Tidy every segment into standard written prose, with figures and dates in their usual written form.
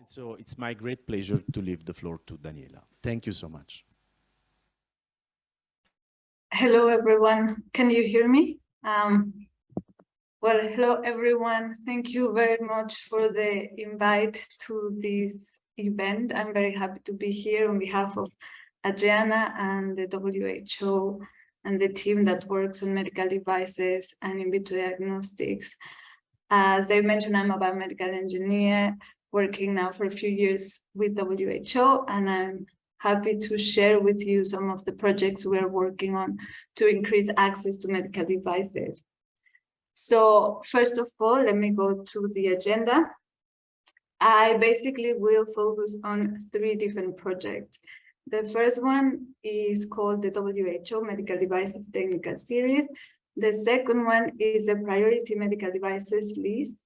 So it's my great pleasure to leave the floor to Daniela. Thank you so much. Hello, everyone. Can you hear me? Well, hello, everyone. Thank you very much for the invite to this event. I'm very happy to be here on behalf of Adriana and the WHO and the team that works on medical devices and in vitro diagnostics. As they mentioned, I'm a biomedical engineer working now for a few years with WHO, and I'm happy to share with you some of the projects we're working on to increase access to medical devices. So first of all, let me go to the agenda. I basically will focus on 3 different projects. The first one is called the WHO Medical Devices Technical Series. The second one is a priority medical devices list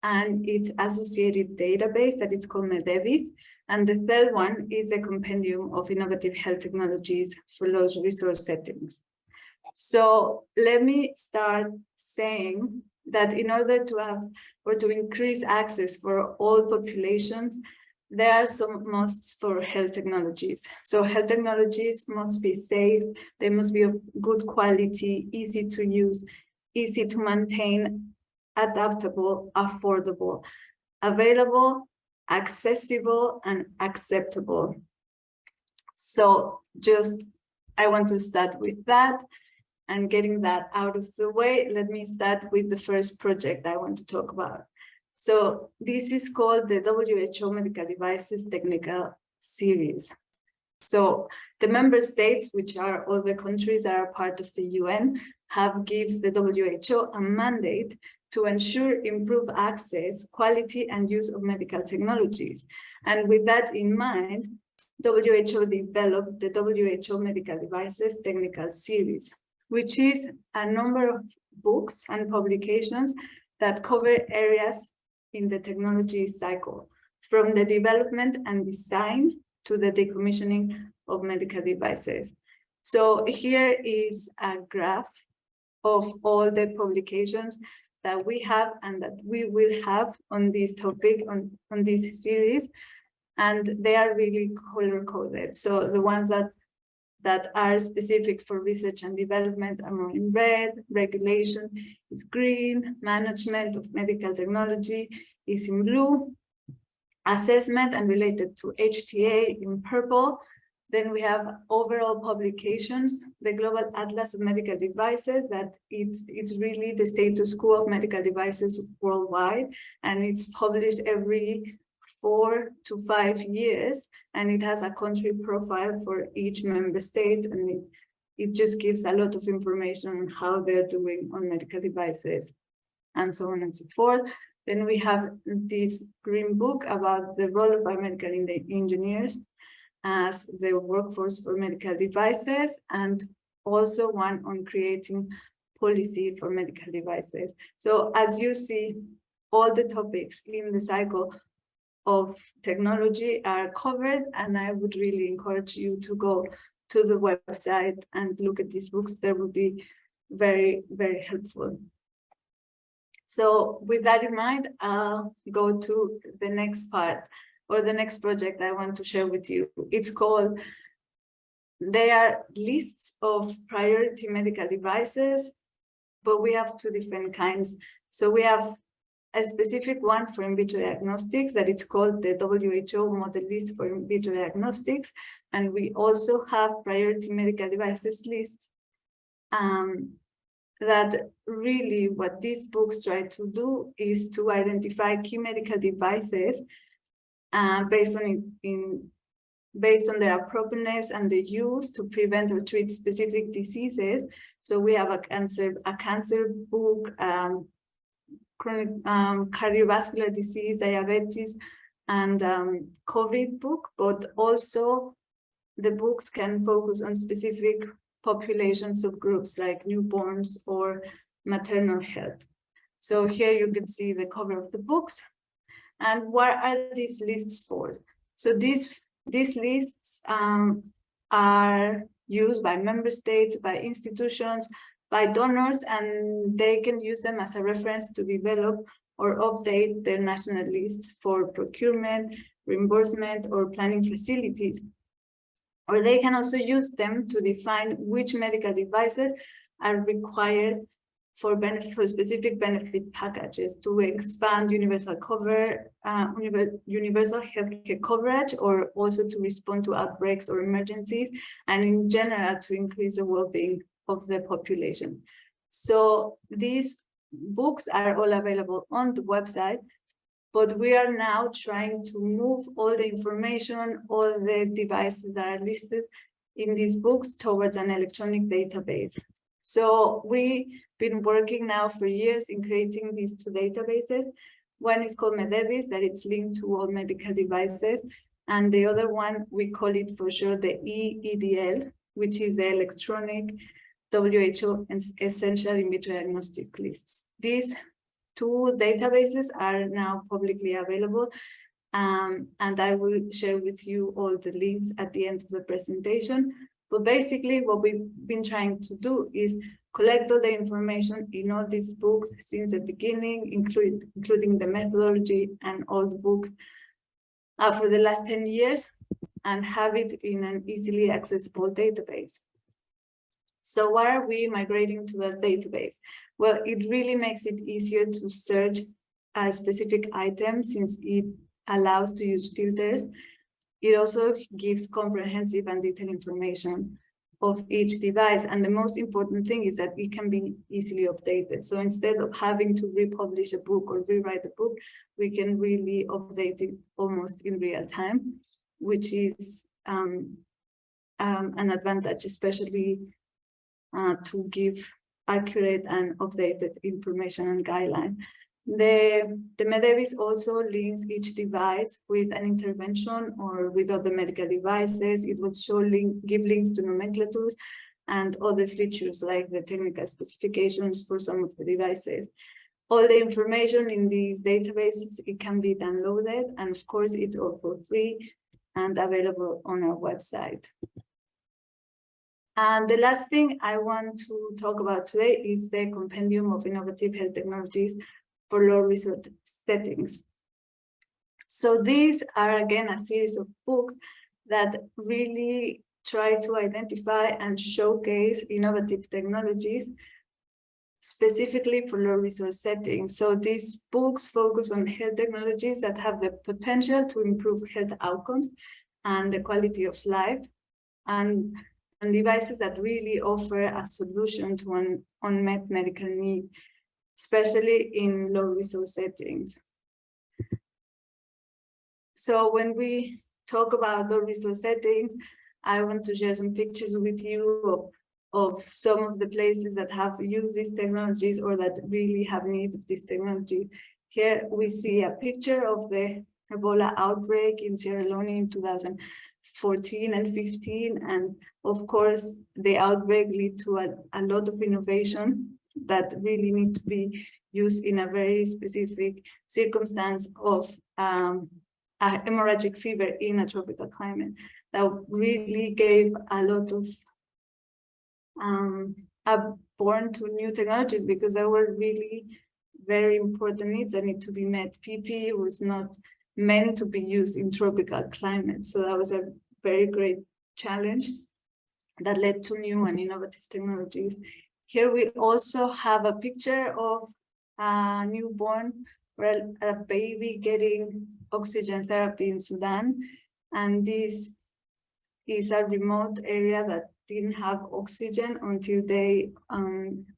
and its associated database that is called MEDEVIS. And the third one is a compendium of innovative health technologies for low resource settings. So let me start saying that in order to have or to increase access for all populations, there are some musts for health technologies. So health technologies must be safe, they must be of good quality, easy to use, easy to maintain, adaptable, affordable, available, accessible, and acceptable. So I want to start with that. And getting that out of the way, let me start with the first project I want to talk about. So this is called the WHO Medical Devices Technical Series. So the member states, which are all the countries that are part of the UN, gives the WHO a mandate to ensure improved access, quality, and use of medical technologies. And with that in mind, WHO developed the WHO Medical Devices Technical Series, which is a number of books and publications that cover areas in the technology cycle, from the development and design to the decommissioning of medical devices. So here is a graph of all the publications that we have and that we will have on this topic, on this series, and they are really color-coded. So the ones that are specific for research and development are in red, regulation is green, management of medical technology is in blue, assessment and related to HTA in purple. Then we have overall publications, the Global Atlas of Medical Devices, that it's really the status quo of medical devices worldwide, and it's published every 4 to 5 years, and it has a country profile for each member state, and it just gives a lot of information on how they're doing on medical devices and so on and so forth. Then we have this green book about the role of biomedical engineers as the workforce for medical devices, and also one on creating policy for medical devices. So as you see, all the topics in the cycle of technology are covered, and I would really encourage you to go to the website and look at these books. They will be very, very helpful. So with that in mind, I'll go to the next part, or the next project I want to share with you. It's called, they are lists of priority medical devices, but we have 2 different kinds. So we have a specific one for in vitro diagnostics that it's called the WHO model list for in vitro diagnostics. And we also have priority medical devices list that really what these books try to do is to identify key medical devices based on their appropriateness and the use to prevent or treat specific diseases. So we have a cancer book, chronic cardiovascular disease, diabetes, and COVID book, but also the books can focus on specific populations of groups like newborns or maternal health. So here you can see the cover of the books. And what are these lists for? So these lists are used by member states, by institutions, by donors, and they can use them as a reference to develop or update their national lists for procurement, reimbursement, or planning facilities. Or they can also use them to define which medical devices are required for specific benefit packages to expand universal healthcare coverage, or also to respond to outbreaks or emergencies, and in general to increase the well-being of the population. So these books are all available on the website, but we are now trying to move all the information, all the devices that are listed in these books towards an electronic database. So we've been working now for years in creating these two databases. One is called MEDEVIS, that it's linked to all medical devices. And the other one, we call it for sure the EEDL, which is the electronic WHO essential in vitro diagnostic lists. These two databases are now publicly available. And I will share with you all the links at the end of the presentation. But basically, what we've been trying to do is collect all the information in all these books since the beginning, including the methodology and all the books for the last 10 years, and have it in an easily accessible database. So why are we migrating to that database? Well, it really makes it easier to search a specific item since it allows to use filters. It also gives comprehensive and detailed information of each device. And the most important thing is that it can be easily updated. So instead of having to republish a book or rewrite a book, we can really update it almost in real time, which is an advantage, especially to give accurate and updated information and guidelines. The MEDEVIS also links each device with an intervention or with other medical devices. It will give links to nomenclatures and other features like the technical specifications for some of the devices. All the information in these databases, it can be downloaded, and of course it's all for free and available on our website. And the last thing I want to talk about today is the Compendium of Innovative Health Technologies for low resource settings. So these are again a series of books that really try to identify and showcase innovative technologies specifically for low resource settings. So these books focus on health technologies that have the potential to improve health outcomes and the quality of life, and devices that really offer a solution to an unmet medical need, especially in low resource settings. So when we talk about low resource settings, I want to share some pictures with you of some of the places that have used these technologies or that really have need of this technology. Here we see a picture of the Ebola outbreak in Sierra Leone in 2014 and 15. And of course, the outbreak led to a lot of innovation that really need to be used in a very specific circumstance of a hemorrhagic fever in a tropical climate. That really gave a lot of born to new technologies because there were really very important needs that need to be met. PPE was not meant to be used in tropical climates. So that was a very great challenge that led to new and innovative technologies. Here we also have a picture of a newborn or a baby getting oxygen therapy in Sudan. And this is a remote area that didn't have oxygen until they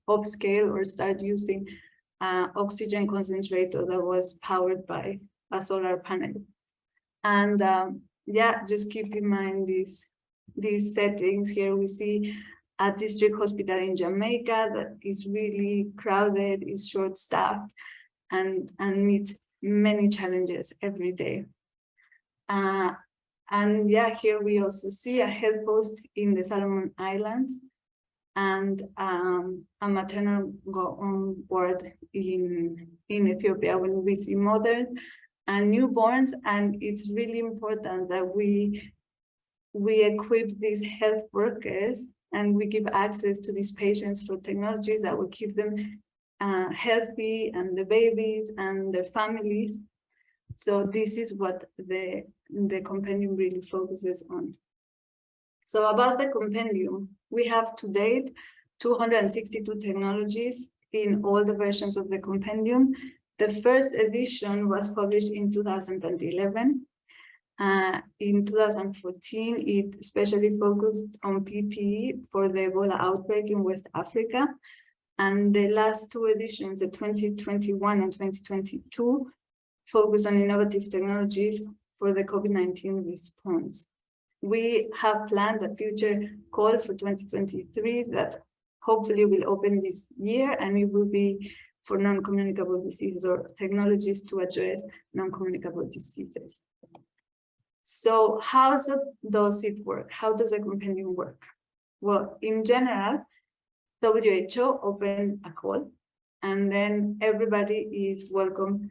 upscale or start using oxygen concentrator that was powered by a solar panel. And yeah, just keep in mind these settings. Here we see a district hospital in Jamaica that is really crowded, is short-staffed, and meets many challenges every day. And yeah, here we also see a health post in the Solomon Islands and a maternal ward in Ethiopia when we see mothers and newborns. And it's really important that we equip these health workers and we give access to these patients for technologies that will keep them healthy, and the babies and their families. So this is what the the compendium really focuses on. So about the compendium, we have to date 262 technologies in all the versions of the compendium. The first edition was published in 2011. In 2014, it especially focused on PPE for the Ebola outbreak in West Africa. And the last two editions, the 2021 and 2022, focus on innovative technologies for the COVID-19 response. We have planned a future call for 2023 that hopefully will open this year, and it will be for non-communicable diseases or technologies to address non-communicable diseases. So how does it work? How does a compendium work? Well, in general, WHO opened a call, and then everybody is welcome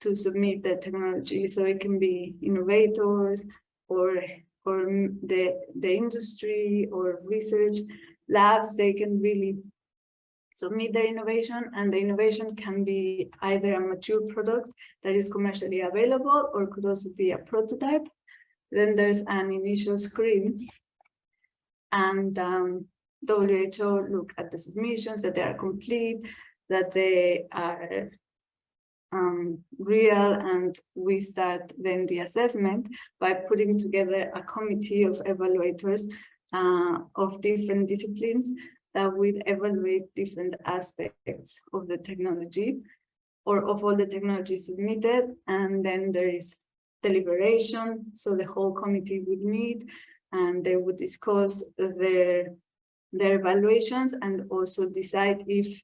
to submit the technology. So it can be innovators or the industry or research labs. They can really submit their innovation, and the innovation can be either a mature product that is commercially available or could also be a prototype. Then there's an initial screen, and WHO look at the submissions, that they are complete, that they are real, and we start then the assessment by putting together a committee of evaluators of different disciplines that will evaluate different aspects of the technology or of all the technology submitted. And then there is deliberation, so the whole committee would meet and they would discuss their evaluations and also decide if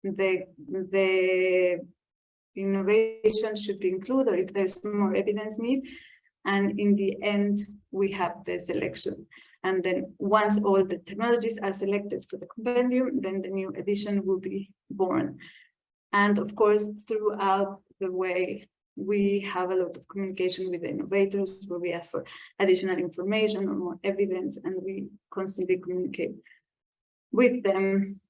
the innovation should be included or if there's more evidence need. And in the end, we have the selection. And then once all the technologies are selected for the compendium, then the new edition will be born. And of course, throughout the way, we have a lot of communication with the innovators where we ask for additional information or more evidence, and we constantly communicate with them.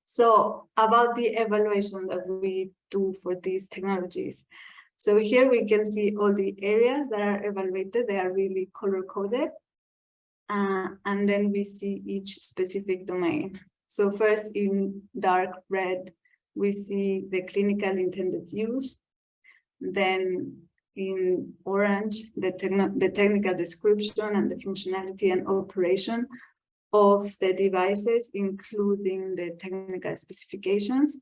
So about the evaluation that we do for these technologies. So here we can see all the areas that are evaluated. They are really color-coded. And then we see each specific domain. So first in dark red, we see the clinical intended use. Then in orange, the technical description and the functionality and operation of the devices, including the technical specifications.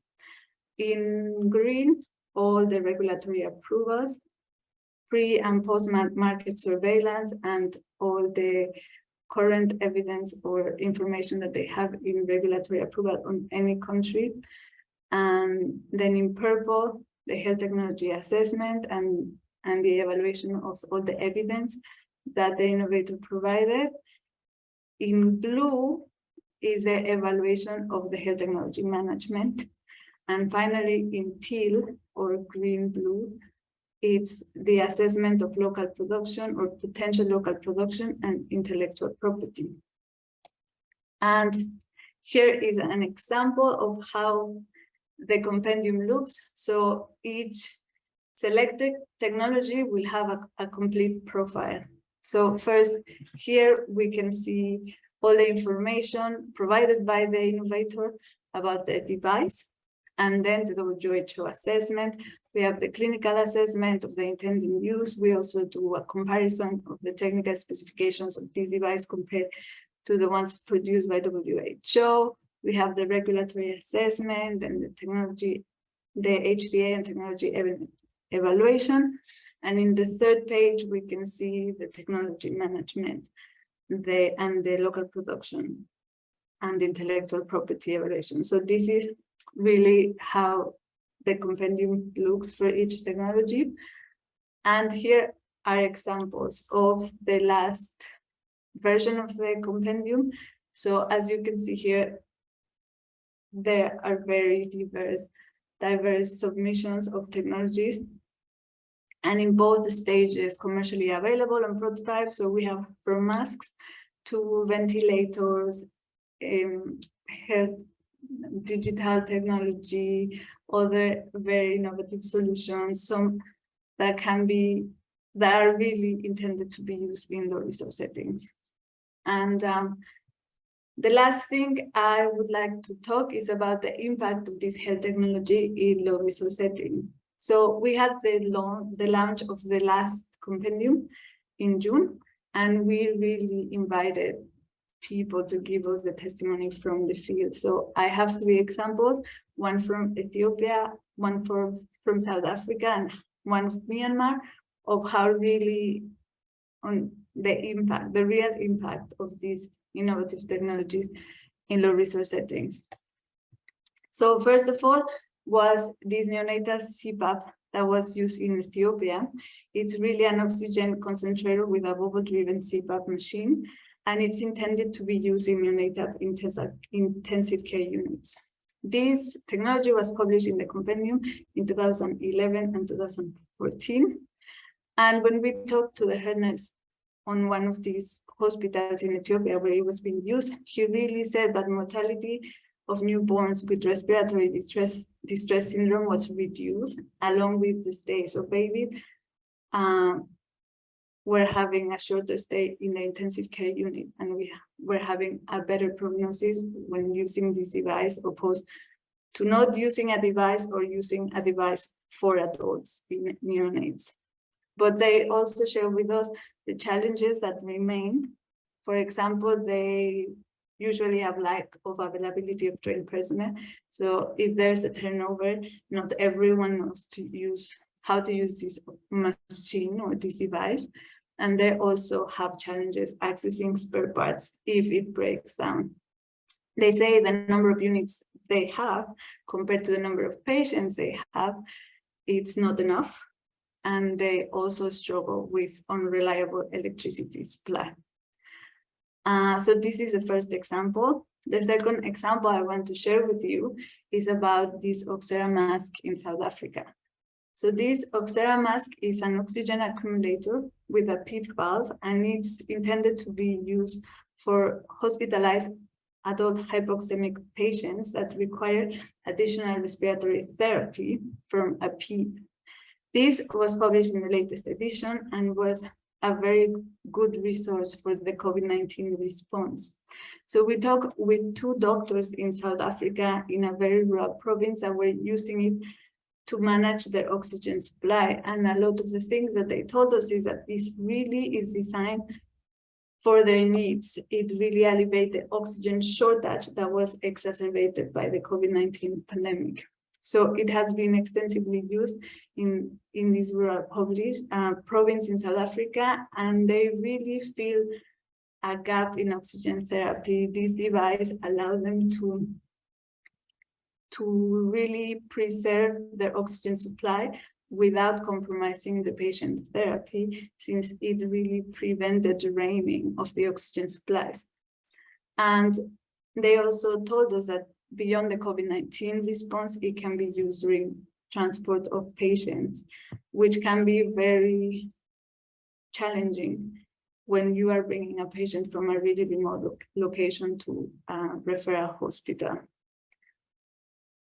In green, all the regulatory approvals, pre and post-market surveillance, and all the current evidence or information that they have in regulatory approval on any country. And then in purple, the health technology assessment and the evaluation of all the evidence that the innovator provided. In blue is the evaluation of the health technology management. And finally, in teal or green-blue, it's the assessment of local production or potential local production and intellectual property. And here is an example of how the compendium looks. So each selected technology will have a complete profile. So first, here we can see all the information provided by the innovator about the device, and then the WHO assessment. We have the clinical assessment of the intended use. We also do a comparison of the technical specifications of this device compared to the ones produced by WHO. We have the regulatory assessment and the technology, the HTA and technology evaluation. And in the third page, we can see the technology management and the local production and intellectual property evaluation. So this is really how the compendium looks for each technology. And here are examples of the last version of the compendium. So as you can see here, there are very diverse submissions of technologies, and in both stages, commercially available and prototypes. So we have from masks to ventilators, health, digital technology, other very innovative solutions, some that can be that are really intended to be used in low resource settings. And the last thing I would like to talk is about the impact of this health technology in low resource setting. So we had the launch of the last compendium in June, and we really invited people to give us the testimony from the field. So I have 3 examples, one from Ethiopia, one from South Africa, and one from Myanmar, of how really on the impact, the real impact of these innovative technologies in low resource settings. So first of all was this neonatal CPAP that was used in Ethiopia. It's really an oxygen concentrator with a bubble-driven CPAP machine, and it's intended to be used in neonatal intensive care units. This technology was published in the compendium in 2011 and 2014. And when we talked to the head nurse on one of these hospitals in Ethiopia where it was being used, he really said that mortality of newborns with respiratory distress syndrome was reduced along with the stay. So babies were having a shorter stay in the intensive care unit, and we were having a better prognosis when using this device, opposed to not using a device or using a device for adults in neonates. But they also share with us the challenges that remain. For example, they usually have lack of availability of trained personnel. So if there's a turnover, not everyone knows how to use this machine or this device. And they also have challenges accessing spare parts if it breaks down. They say the number of units they have compared to the number of patients they have, it's not enough. And they also struggle with unreliable electricity supply. So this is the first example. The second example I want to share with you is about this Oxera mask in South Africa. So this Oxera mask is an oxygen accumulator with a PEEP valve, and it's intended to be used for hospitalized adult hypoxemic patients that require additional respiratory therapy from a PEEP. This was published in the latest edition and was a very good resource for the COVID-19 response. So we talked with 2 doctors in South Africa in a very rural province that were using it to manage their oxygen supply. And a lot of the things that they told us is that this really is designed for their needs. It really alleviates the oxygen shortage that was exacerbated by the COVID-19 pandemic. So it has been extensively used in this rural province in South Africa, and they really feel a gap in oxygen therapy. This device allows them to really preserve their oxygen supply without compromising the patient therapy, since it really prevents the draining of the oxygen supplies. And they also told us that beyond the COVID-19 response, it can be used during transport of patients, which can be very challenging when you are bringing a patient from a really remote location to a referral hospital.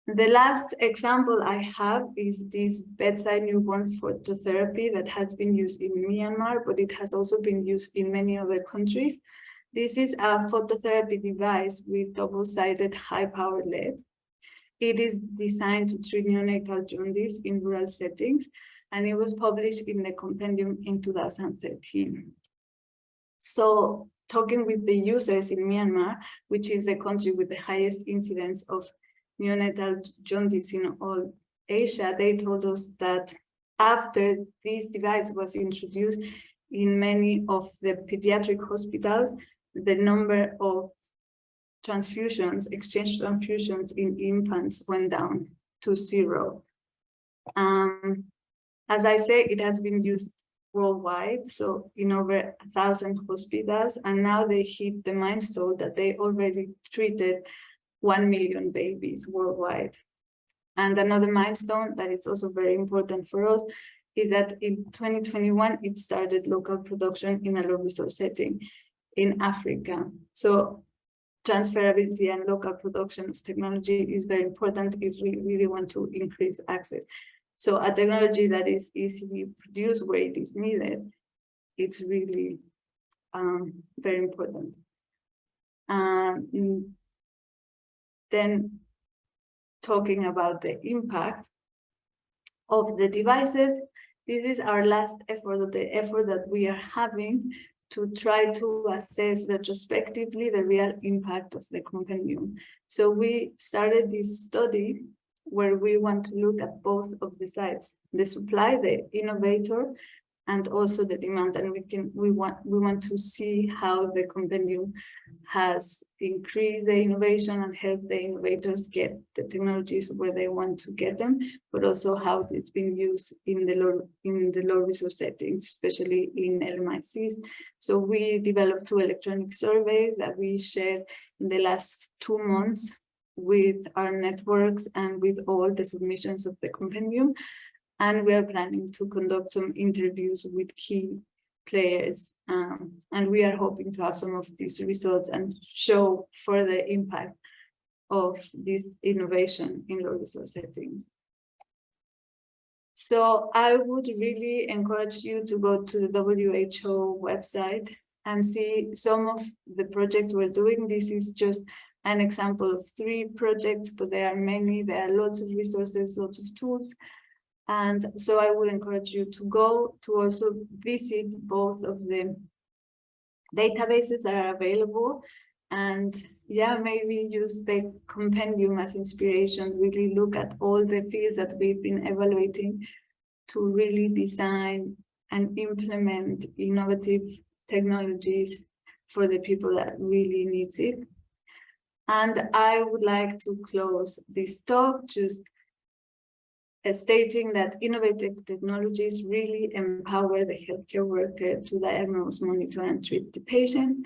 The last example I have is this bedside newborn phototherapy that has been used in Myanmar, but it has also been used in many other countries. This is a phototherapy device with double-sided high-powered LED. It is designed to treat neonatal jaundice in rural settings, and it was published in the compendium in 2013. So talking with the users in Myanmar, which is the country with the highest incidence of neonatal jaundice in all Asia, they told us that after this device was introduced in many of the pediatric hospitals, the number of transfusions, exchange transfusions in infants went down to 0. As I say, it has been used worldwide, so in over 1,000 hospitals, and now they hit the milestone that they already treated 1 million babies worldwide. And another milestone that is also very important for us is that in 2021, it started local production in a low resource setting in Africa. So transferability and local production of technology is very important if we really want to increase access. So a technology that is easily produced where it is needed, it's really very important. Then talking about the impact of the devices, this is our last effort, the effort that we are having to try to assess retrospectively the real impact of the compendium. So we started this study where we want to look at both of the sides, the supply, the innovator, and also the demand. And we want to see how the compendium has increased the innovation and helped the innovators get the technologies where they want to get them, but also how it's been used in the low resource settings, especially in LMICs. So we developed 2 electronic surveys that we shared in the last 2 months with our networks and with all the submissions of the compendium. And we are planning to conduct some interviews with key players. And we are hoping to have some of these results and show further impact of this innovation in low resource settings. So I would really encourage you to go to the WHO website and see some of the projects we're doing. This is just an example of 3 projects, but there are many. There are lots of resources, lots of tools. And so I would encourage you to go to also visit both of the databases that are available, and yeah, maybe use the compendium as inspiration, really look at all the fields that we've been evaluating to really design and implement innovative technologies for the people that really needs it. And I would like to close this talk just stating that innovative technologies really empower the healthcare worker to diagnose, monitor, and treat the patient.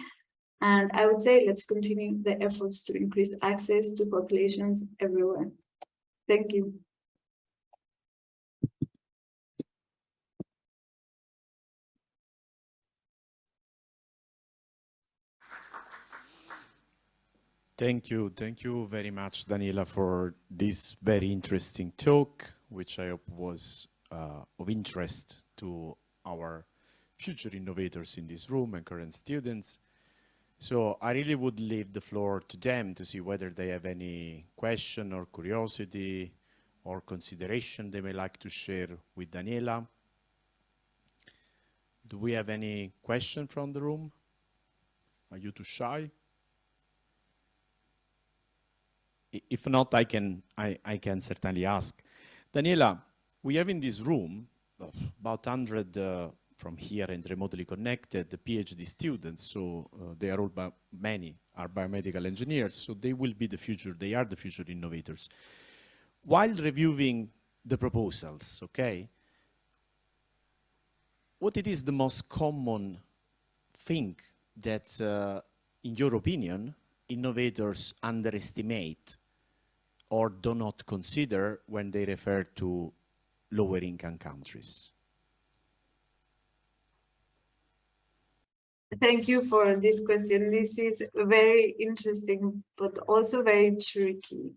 And I would say let's continue the efforts to increase access to populations everywhere. Thank you. Thank you very much, Daniela, for this very interesting talk, which I hope was of interest to our future innovators in this room and current students. So I really would leave the floor to them to see whether they have any question or curiosity or consideration they may like to share with Daniela. Do we have any question from the room? Are you too shy? If not, I can certainly ask. Daniela, we have in this room about 100 from here and remotely connected PhD students, so they are all, many are biomedical engineers, so they will be the future, they are the future innovators. While reviewing the proposals, okay, what it is the most common thing that, in your opinion, innovators underestimate or do not consider when they refer to lower income countries? Thank you for this question. This is very interesting, but also very tricky.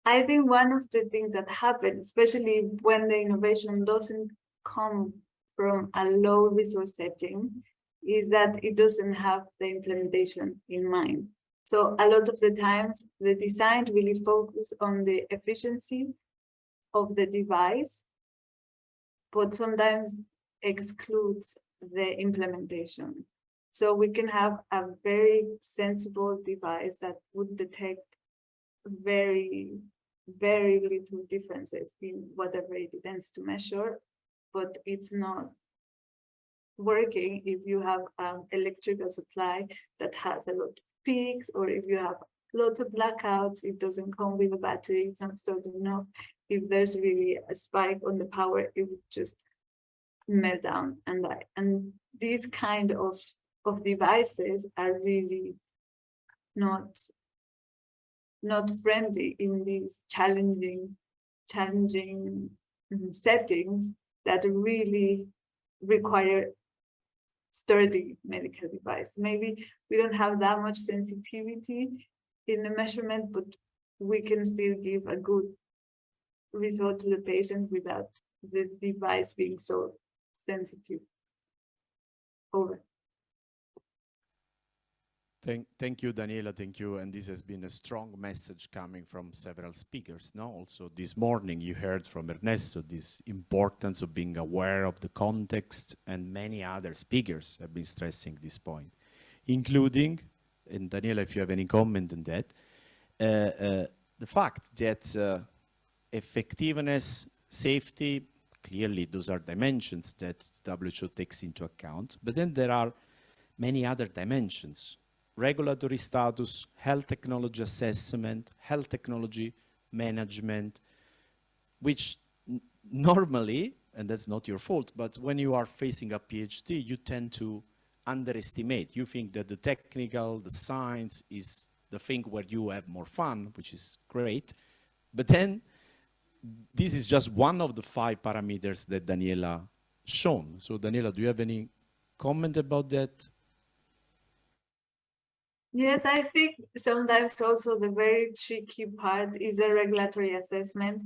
I think one of the things that happen, especially when the innovation doesn't come from a low resource setting, is that it doesn't have the implementation in mind. So a lot of the times the design really focuses on the efficiency of the device, but sometimes excludes the implementation. So we can have a very sensible device that would detect very, very little differences in whatever it intends to measure, but it's not working if you have an electrical supply that has a lot of peaks, or if you have lots of blackouts, it doesn't come with a battery, it's not stored enough. If there's really a spike on the power, it would just melt down and die. And these kind of devices are really not friendly in these challenging settings that really require sturdy medical device. Maybe we don't have that much sensitivity in the measurement, but we can still give a good result to the patient without the device being so sensitive. Over. Thank you, Daniela, thank you. And this has been a strong message coming from several speakers. Now, also this morning you heard from Ernesto this importance of being aware of the context, and many other speakers have been stressing this point, including, and Daniela, if you have any comment on that, the fact that effectiveness, safety, clearly those are dimensions that WHO takes into account, but then there are many other dimensions: regulatory status, health technology assessment, health technology management, which normally, and that's not your fault, but when you are facing a PhD, you tend to underestimate. You think that the technical, the science is the thing where you have more fun, which is great, but then this is just one of the 5 parameters that Daniela shown. So Daniela, do you have any comment about that? Yes, I think sometimes also the very tricky part is a regulatory assessment,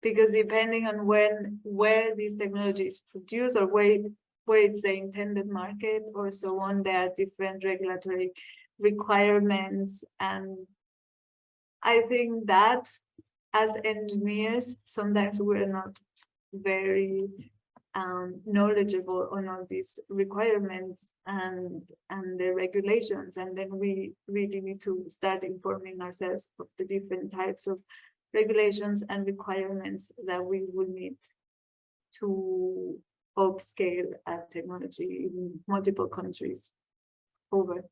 because depending on where this technology is produced or where it's the intended market or so on, there are different regulatory requirements. And I think that as engineers, sometimes we're not very knowledgeable on all these requirements and the regulations, and then we really need to start informing ourselves of the different types of regulations and requirements that we will need to upscale technology in multiple countries. Over.